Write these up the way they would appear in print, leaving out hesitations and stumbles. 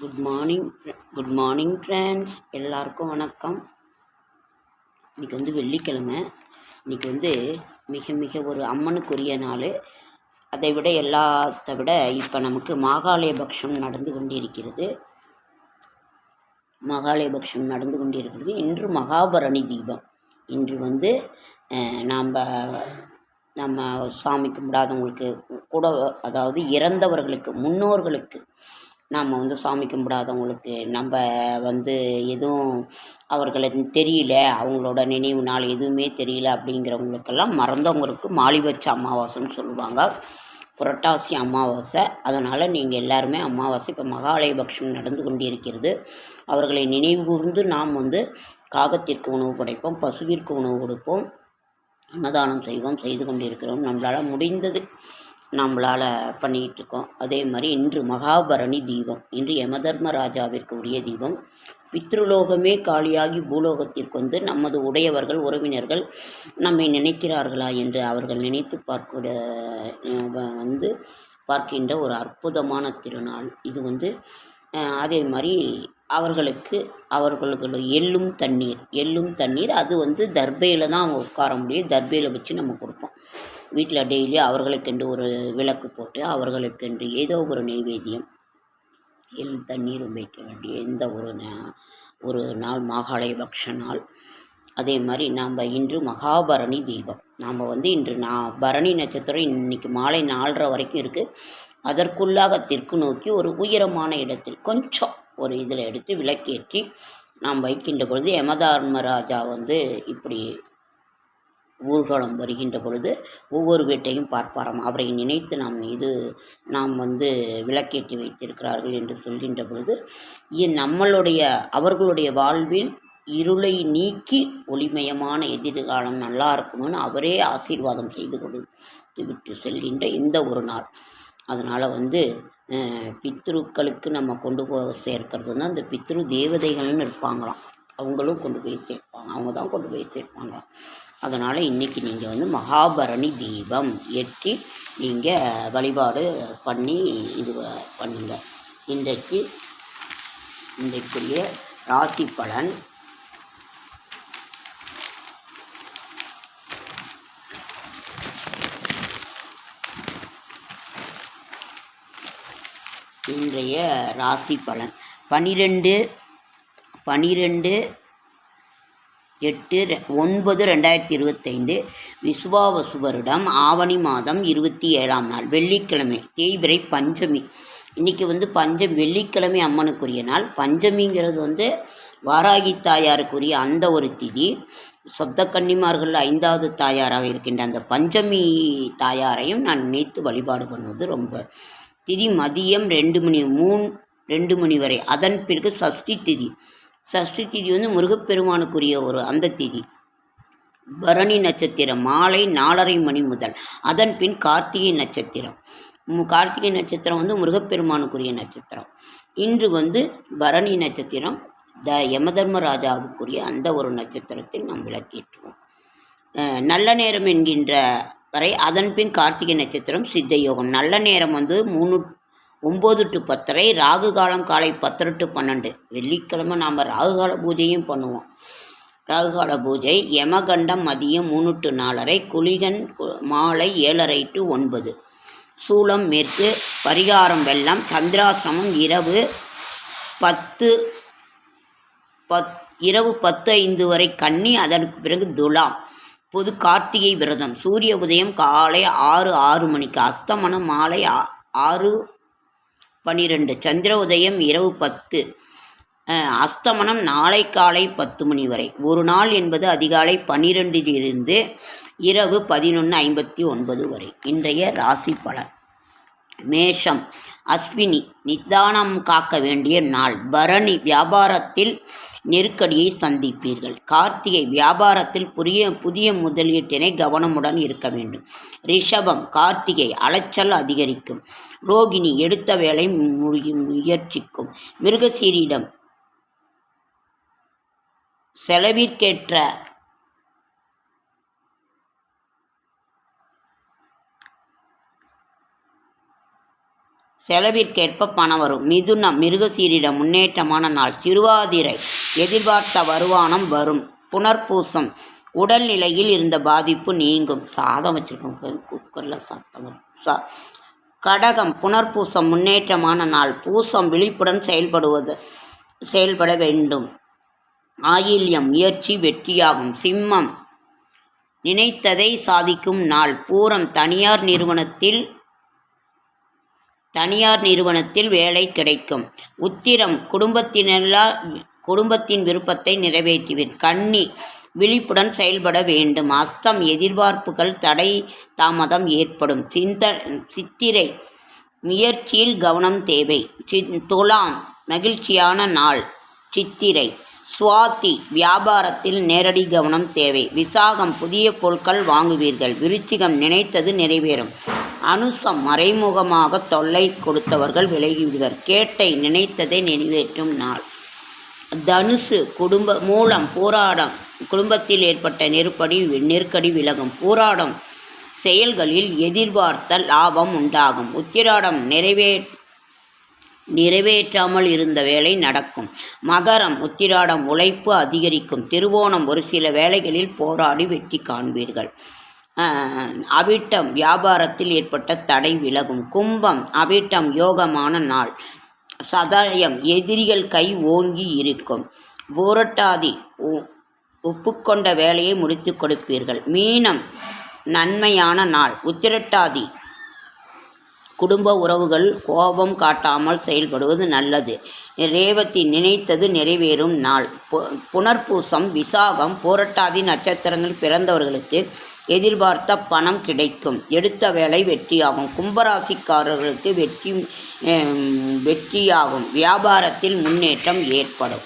Good morning friends, எல்லாருக்கும் வணக்கம். இன்றைக்கி வெள்ளிக்கிழமை. இன்றைக்கி மிக மிக ஒரு அம்மனுக்குரிய நாள். அதை விட எல்லாத்தை விட இப்போ நமக்கு மாகாளயபக்ஷம் நடந்து கொண்டிருக்கிறது. இன்று மகாபரணி தீபம். இன்று நம்ம சாமி கும்பிடாதவங்களுக்கு கூட, அதாவது இறந்தவர்களுக்கு, முன்னோர்களுக்கு, நாம் சாமி கும்பிடாதவங்களுக்கு, நம்ம எதுவும் அவர்களுக்கு தெரியல, அவங்களோட நினைவு நாள் எதுவுமே தெரியல அப்படிங்கிறவங்களுக்கெல்லாம், மறந்தவங்களுக்கு மாலிபட்ச அமாவாசைன்னு சொல்லுவாங்க, புரட்டாசி அமாவாசை. அதனால் நீங்கள் எல்லாருமே அமாவாசை, இப்போ மகாலயபக்ஷம் நடந்து கொண்டிருக்கிறது, அவர்களை நினைவு கூர்ந்து நாம் காகத்திற்கு உணவு படைப்போம், பசுவிற்கு உணவு கொடுப்போம், அன்னதானம் செய்து கொண்டிருக்கிறோம். நம்மளால் முடிந்தது நம்மளால் பண்ணிக்கிட்டு இருக்கோம். அதே மாதிரி இன்று மகாபரணி தீபம். இன்று யமதர்மராஜாவிற்கு உரிய தீபம். பித்ருலோகமே காலியாகி பூலோகத்திற்கு நமது உடையவர்கள், உறவினர்கள் நம்மை நினைக்கிறார்களா என்று அவர்கள் நினைத்து பார்க்கின்ற ஒரு அற்புதமான திருநாள் இது. அதே மாதிரி அவர்களுக்கு எள்ளும் தண்ணீர் அது தர்பையில் தான் அவங்க உட்கார முடியும். தர்பையில் வச்சு நம்ம கொடுப்போம். வீட்டில் டெய்லி அவர்களுக்கென்று ஒரு விளக்கு போட்டு, அவர்களுக்கென்று ஏதோ ஒரு நெய்வேத்தியம், தண்ணீரும் வைக்க வேண்டிய எந்த ஒரு நாள் மாகாளயபக்ஷ நாள். அதே மாதிரி நாம் இன்று மகாபரணி தீபம். நாம் இன்று பரணி நட்சத்திரம் இன்றைக்கி மாலை 4:30 வரைக்கும் இருக்குது. அதற்குள்ளாக தெற்கு நோக்கி ஒரு உயரமான இடத்தில் கொஞ்சம் ஒரு இதில் எடுத்து விளக்கேற்றி நாம் வைக்கின்ற பொழுது, யமதர்மராஜா இப்படி ஊர்வலம் வருகின்ற பொழுது ஒவ்வொரு வீட்டையும் பார்ப்பாராம். அவரை நினைத்து நாம் விளக்கேற்றி வைத்திருக்கிறார்கள் என்று சொல்கின்ற பொழுது, அவர்களுடைய வாழ்வில் இருளை நீக்கி ஒளிமயமான எதிர்காலம் நல்லா இருக்கணும்னு அவரே ஆசீர்வாதம் செய்து கொடுத்து விட்டு செல்கின்ற இந்த ஒரு நாள். அதனால் பித்ருக்களுக்கு நம்ம கொண்டு போய் சேர்க்கறதுன்னா, அந்த பித்ரு தேவதைகள்னு இருப்பாங்களாம், அவங்களும் கொண்டு போய் சேர்ப்பாங்க, அவங்க தான் கொண்டு போய் சேர்ப்பாங்க. அதனால் இன்றைக்கி நீங்கள் மகாபரணி தீபம் ஏற்றி நீங்கள் வழிபாடு பண்ணி இது பண்ணுங்கள். இன்றைக்குரிய ராசி பலன். இன்றைய ராசி பலன் 12/8/2025 விசுவாவசு வருடம் ஆவணி மாதம் 27ஆம் நாள் வெள்ளிக்கிழமை, தேய்பிறை பஞ்சமி. இன்றைக்கி வெள்ளிக்கிழமை அம்மனுக்குரிய நாள். பஞ்சமிங்கிறது வாராகி தாயாருக்குரிய அந்த ஒரு திதி. சப்தக்கன்னிமார்கள் 5வது தாயாராக இருக்கின்ற அந்த பஞ்சமி தாயாரையும் நான் நினைத்து வழிபாடு பண்ணுவது ரொம்ப. திதி மதியம் 2 மணி வரை. அதன் பிறகு சஷ்டி திதி. சஷ்டி திதி முருகப்பெருமானுக்குரிய ஒரு அந்த திதி. பரணி நட்சத்திரம் மாலை 4:30 மணி முதல். அதன் பின் கார்த்திகை நட்சத்திரம். கார்த்திகை நட்சத்திரம் முருகப்பெருமானுக்குரிய நட்சத்திரம். இன்று பரணி நட்சத்திரம் யமதர்மராஜாவுக்குரிய அந்த ஒரு நட்சத்திரத்தில் நாம் விளக்கேற்றுவோம். நல்ல நேரம் என்கின்ற வரை. அதன் பின் கார்த்திகை நட்சத்திரம் சித்த யோகம். நல்ல நேரம் 9 to 10:30. ராகு காலம் காலை 10 to 12. வெள்ளிக்கிழமை நாம் ராகுகால பூஜையும் பண்ணுவோம். ராகுகால பூஜை. யமகண்டம் மதியம் 3 to 4:30. குளிகன் மாலை 7:30 to 9. சூலம் மேற்கு. பரிகாரம் வெள்ளம். சந்திராசிரமம் இரவு 10:05 வரை கன்னி. அதற்கு பிறகு துலாம். பொது கார்த்திகை விரதம். சூரிய உதயம் காலை 6 மணிக்கு. அஸ்தமனம் மாலை 6:12. சந்திர உதயம் இரவு 10. அஸ்தமனம் நாளை காலை 10 மணி வரை. ஒரு நாள் என்பது அதிகாலை 12 இரவு 11:59 வரை. இன்றைய ராசி பலன். மேஷம் அஸ்வினி நிதானம் காக்க வேண்டிய நாள். பரணி வியாபாரத்தில் நெருக்கடியை சந்திப்பீர்கள். கார்த்திகை வியாபாரத்தில் புதிய முதலீட்டினை கவனமுடன் இருக்க வேண்டும். ரிஷபம் கார்த்திகை அலைச்சல் அதிகரிக்கும். ரோகிணி எடுத்த வேலை முயற்சிக்கும். மிருகசீரிடம் செலவிற்கேற்ற செலவிற்கேற்ப பணம் வரும். மிதுனம் மிருகசீரிடம் முன்னேற்றமான நாள். திருவாதிரை எதிர்பார்த்த வருமானம் வரும். புனர்பூசம் உடல்நிலையில் இருந்த பாதிப்பு நீங்கும். சாதம் வச்சுருக்கோம், குக்கரில் சாப்பிட்டோம். கடகம் புனர்பூசம் முன்னேற்றமான நாள். பூசம் விழிப்புடன் செயல்பட வேண்டும். ஆயில்யம் முயற்சி வெற்றியாகும். சிம்மம் நினைத்ததை சாதிக்கும் நாள். பூரம் தனியார் நிறுவனத்தில் வேலை கிடைக்கும். உத்திரம் குடும்பத்தின் விருப்பத்தை நிறைவேற்றுவீர். கன்னி விழிப்புடன் செயல்பட வேண்டும். அஸ்தம் எதிர்பார்ப்புகள் தடை தாமதம் ஏற்படும். சித்திரை முயற்சியில் கவனம் தேவை. துலாம் மகிழ்ச்சியான நாள். சித்திரை சுவாதி வியாபாரத்தில் நேரடி கவனம் தேவை. விசாகம் புதிய பொருட்கள் வாங்குவீர்கள். விருச்சிகம் நினைத்தது நிறைவேறும். அனுசம் மறைமுகமாக தொல்லை கொடுத்தவர்கள் விலகிவிடுவர். கேட்டை நினைத்ததை நிறைவேற்றும் நாள். தனுசு மூலம் போராடம் குடும்பத்தில் ஏற்பட்ட நெருக்கடி விலகும். போராடம் செயல்களில் எதிர்பார்த்த லாபம் உண்டாகும். உத்திராடம் நிறைவேற்றாமல் இருந்த வேலை நடக்கும். மகரம் உத்திராடம் உழைப்பு அதிகரிக்கும். திருவோணம் ஒரு சில வேலைகளில் போராடி வெற்றி காண்பீர்கள். அவிட்டம் வியாபாரத்தில் ஏற்பட்ட தடை விலகும். கும்பம் அவிட்டம் யோகமான நாள். சதயம் எதிரிகள் கை ஓங்கி இருக்கும். புரட்டாதி ஒப்புக்கொண்ட வேலையை முடித்து கொடுப்பீர்கள். மீனம் நன்மையான நாள். உத்திரட்டாதி குடும்ப உறவுகள் கோபம் காட்டாமல் செயல்படுவது நல்லது. ரேவதி நினைத்தது நிறைவேறும் நாள். புனர்பூசம் விசாகம் புரட்டாதி நட்சத்திரங்கள் பிறந்தவர்களுக்கு எதிர்பார்த்த பணம் கிடைக்கும். எடுத்த வேலை வெற்றியாகும். கும்பராசிக்காரர்களுக்கு வெற்றியாகும். வியாபாரத்தில் முன்னேற்றம் ஏற்படும்.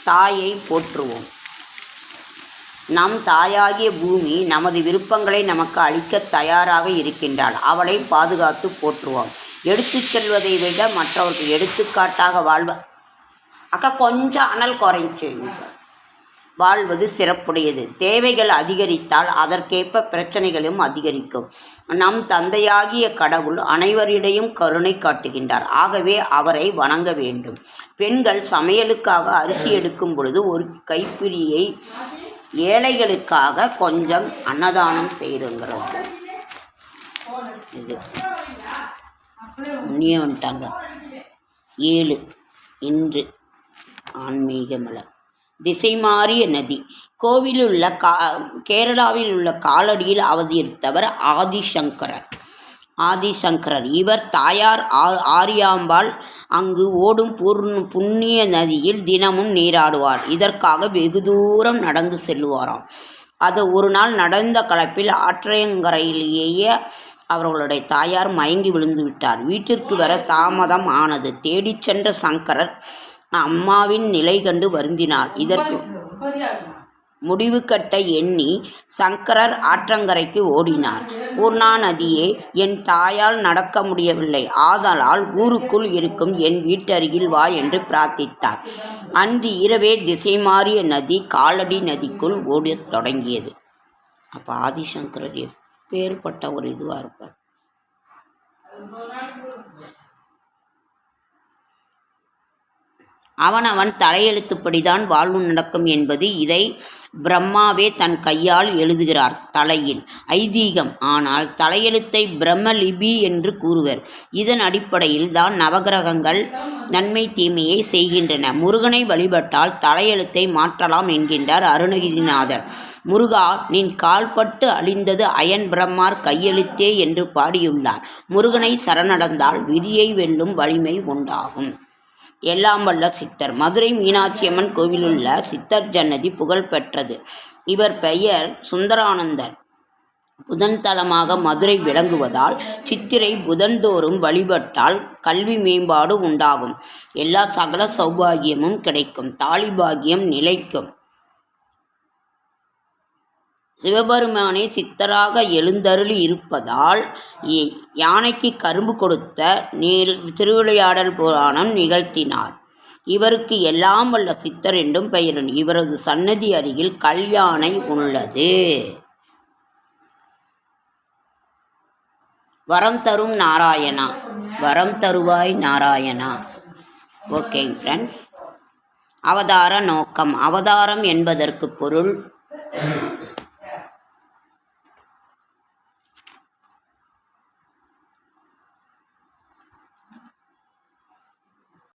தாயை போற்றுவோம். நம் தாயாகிய பூமி நமது விருப்பங்களை நமக்கு அளிக்க தயாராக இருக்கின்றாள். அவளை பாதுகாத்து போற்றுவோம். எடுத்து செல்வதை விட மற்றவர்கள் எடுத்துக்காட்டாக அக்கா கொஞ்சம் அனல் குறைஞ்சி வாழ்வது சிறப்புடையது. தேவைகள் அதிகரித்தால் அதற்கேற்ப பிரச்சனைகளும் அதிகரிக்கும். நம் தந்தையாகிய கடவுள் அனைவரிடையும் கருணை காட்டுகின்றார். ஆகவே அவரை வணங்க வேண்டும். பெண்கள் சமையலுக்காக அரிசி எடுக்கும் பொழுது ஒரு கைப்பிடியை ஏழைகளுக்காக கொஞ்சம் அன்னதானம் செய்யுங்கிறது. இது முன்னியே வந்துட்டாங்க. 7 இன்று ஆன்மீக மலர். திசை மாறிய நதி. கேரளாவில் உள்ள காலடியில் அவதரித்தவர் ஆதிசங்கரர். இவர் தாயார் ஆரியாம்பாள் அங்கு ஓடும் புண்ணிய நதியில் தினமும் நீராடுவார். இதற்காக வெகு தூரம் நடந்து செல்லுவாராம். அது ஒரு நாள் நடந்த கலப்பில் ஆற்றங்கரையிலேயே அவர்களுடைய தாயார் மயங்கி விழுந்து விட்டார். வீட்டிற்கு வர தாமதம் ஆனது. தேடிச் சென்ற சங்கரர் அம்மாவின் நிலை கண்டு வருந்தினார். இதற்கு முடிவு கட்ட எண்ணி சங்கரர் ஆற்றங்கரைக்கு ஓடினார். பூர்ணா நதியே, என் தாயால் நடக்க முடியவில்லை, ஆதலால் ஊருக்குள் இருக்கும் என் வீட்டருகில் வா என்று பிரார்த்தித்தார். அன்று இரவே திசை மாறிய நதி காலடி நதிக்குள் ஓடத் தொடங்கியது. அப்போ ஆதிசங்கரர் எப்பேற்பட்ட ஒரு இதுவாக இருப்பார். அவனவன் தலையெழுத்துப்படிதான் வாழ்வு நடக்கும் என்பது இதை பிரம்மாவே தன் கையால் எழுதுகிறார் தலையில். ஐதீகம். ஆனால் தலையெழுத்தை பிரம்மலிபி என்று கூறுவர். இதன் அடிப்படையில் தான் நவகிரகங்கள் நன்மை தீமையை செய்கின்றன. முருகனை வழிபட்டால் தலையெழுத்தை மாற்றலாம் என்கின்றார் அருணகிரிநாதர். முருகா, நின் கால்பட்டு அழிந்தது அயன் பிரம்மார் கையெழுத்தே என்று பாடியுள்ளார். முருகனை சரணடைந்தால் விதியை வெல்லும் வலிமை உண்டாகும். எல்லாம் வல்ல சித்தர். மதுரை மீனாட்சியம்மன் கோவிலுள்ள சித்தர் ஜன்னதி புகழ் பெற்றது. இவர் பெயர் சுந்தரானந்தர். புதன் தலமாக மதுரை விளங்குவதால் சித்திரை புதன்தோறும் வழிபட்டால் கல்வி மேம்பாடு உண்டாகும். எல்லா சகல சௌபாகியமும் கிடைக்கும். தாலி பாகியம் நிலைக்கும். சிவபெருமானே சித்தராக எழுந்தருளி இருப்பதால் யானைக்கு கரும்பு கொடுத்த திருவிளையாடல் புராணம் நிகழ்த்தினார். இவருக்கு எல்லாம் வல்ல சித்தர் என்றும் பெயரும். இவரது சன்னதி அருகில் கல்யாணை உள்ளது. வரம் தரும் நாராயணா, வரம் தருவாய் நாராயணா. ஓகேங்க ஃப்ரெண்ட்ஸ். அவதார நோக்கம். அவதாரம் என்பதற்கு பொருள்